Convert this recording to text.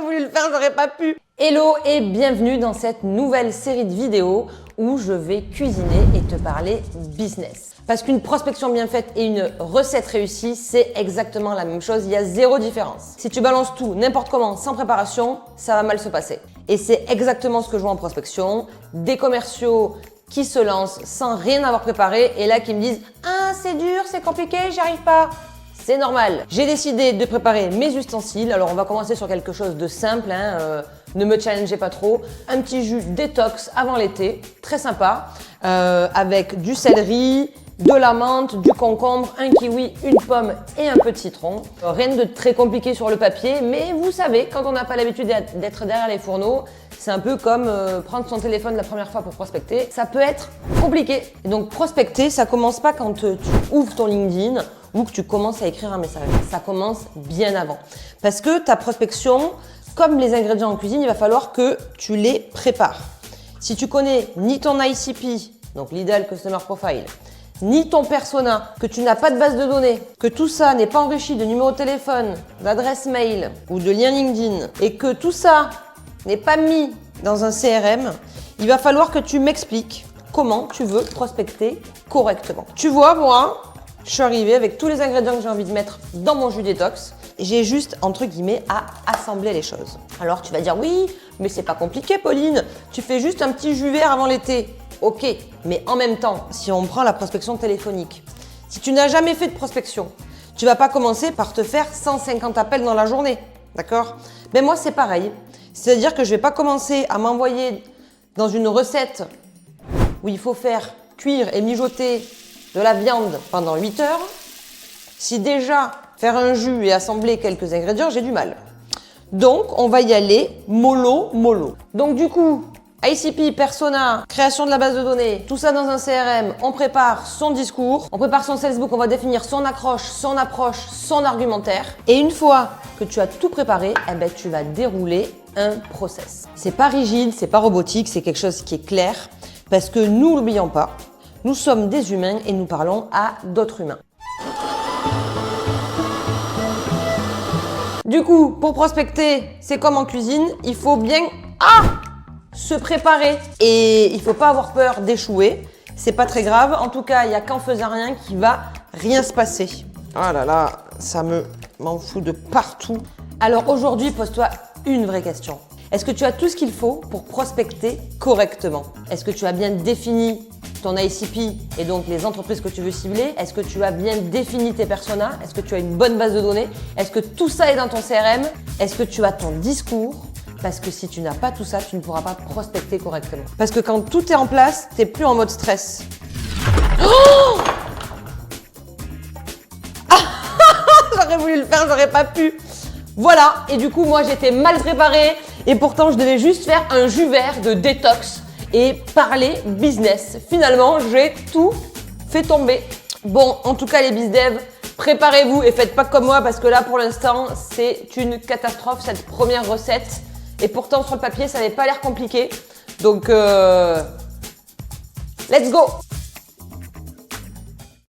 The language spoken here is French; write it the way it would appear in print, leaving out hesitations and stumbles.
J'aurais voulu le faire, j'aurais pas pu. Hello et bienvenue dans cette nouvelle série de vidéos où je vais cuisiner et te parler business. Parce qu'une prospection bien faite et une recette réussie, c'est exactement la même chose, il y a zéro différence. Si tu balances tout n'importe comment, sans préparation, ça va mal se passer. Et c'est exactement ce que je vois en prospection. Des commerciaux qui se lancent sans rien avoir préparé et là qui me disent « Ah, c'est dur, c'est compliqué, j'y arrive pas ». C'est normal. J'ai décidé de préparer mes ustensiles. Alors, on va commencer sur quelque chose de simple. Ne me challengez pas trop. Un petit jus détox avant l'été. Très sympa. Avec du céleri, de la menthe, du concombre, un kiwi, une pomme et un peu de citron. Rien de très compliqué sur le papier. Mais vous savez, quand on n'a pas l'habitude d'être derrière les fourneaux, c'est un peu comme prendre son téléphone la première fois pour prospecter. Ça peut être compliqué. Et donc, prospecter, ça commence pas quand tu ouvres ton LinkedIn ou que tu commences à écrire un message. Ça commence bien avant. Parce que ta prospection, comme les ingrédients en cuisine, il va falloir que tu les prépares. Si tu connais ni ton ICP, donc l'Ideal Customer Profile, ni ton persona, que tu n'as pas de base de données, que tout ça n'est pas enrichi de numéro de téléphone, d'adresse mail ou de lien LinkedIn, et que tout ça n'est pas mis dans un CRM, il va falloir que tu m'expliques comment tu veux prospecter correctement. Tu vois, moi, je suis arrivée avec tous les ingrédients que j'ai envie de mettre dans mon jus détox. J'ai juste, entre guillemets, à assembler les choses. Alors tu vas dire, oui, mais c'est pas compliqué, Pauline. Tu fais juste un petit jus vert avant l'été. Ok, mais en même temps, si on prend la prospection téléphonique, si tu n'as jamais fait de prospection, tu vas pas commencer par te faire 150 appels dans la journée. D'accord? Mais moi, c'est pareil. C'est-à-dire que je vais pas commencer à m'envoyer dans une recette où il faut faire cuire et mijoter de la viande pendant 8 heures, si déjà faire un jus et assembler quelques ingrédients, j'ai du mal. Donc, on va y aller mollo. Donc du coup, ICP, persona, création de la base de données, tout ça dans un CRM, on prépare son discours, on prépare son salesbook, on va définir son accroche, son approche, son argumentaire. Et une fois que tu as tout préparé, eh ben, tu vas dérouler un process. C'est pas rigide, c'est pas robotique, c'est quelque chose qui est clair parce que nous, n'oublions pas, nous sommes des humains et nous parlons à d'autres humains. Du coup, pour prospecter, c'est comme en cuisine, il faut bien se préparer. Et il ne faut pas avoir peur d'échouer. C'est pas très grave. En tout cas, il n'y a qu'en faisant rien qu'il va rien se passer. Oh là là, ça m'en fout de partout. Alors aujourd'hui, pose-toi une vraie question. Est-ce que tu as tout ce qu'il faut pour prospecter correctement? Est-ce que tu as bien défini ton ICP et donc les entreprises que tu veux cibler? Est-ce que tu as bien défini tes personas? Est-ce que tu as une bonne base de données? Est-ce que tout ça est dans ton CRM? Est-ce que tu as ton discours? Parce que si tu n'as pas tout ça, tu ne pourras pas prospecter correctement. Parce que quand tout est en place, tu n'es plus en mode stress. Oh J'aurais voulu le faire, j'aurais pas pu. Voilà, et du coup, moi, j'étais mal préparée et pourtant, je devais juste faire un jus vert de détox et parler business. Finalement, j'ai tout fait tomber. Bon, en tout cas, les bizdev, préparez-vous et faites pas comme moi parce que là, pour l'instant, c'est une catastrophe, cette première recette. Et pourtant, sur le papier, ça n'avait pas l'air compliqué. Donc, let's go!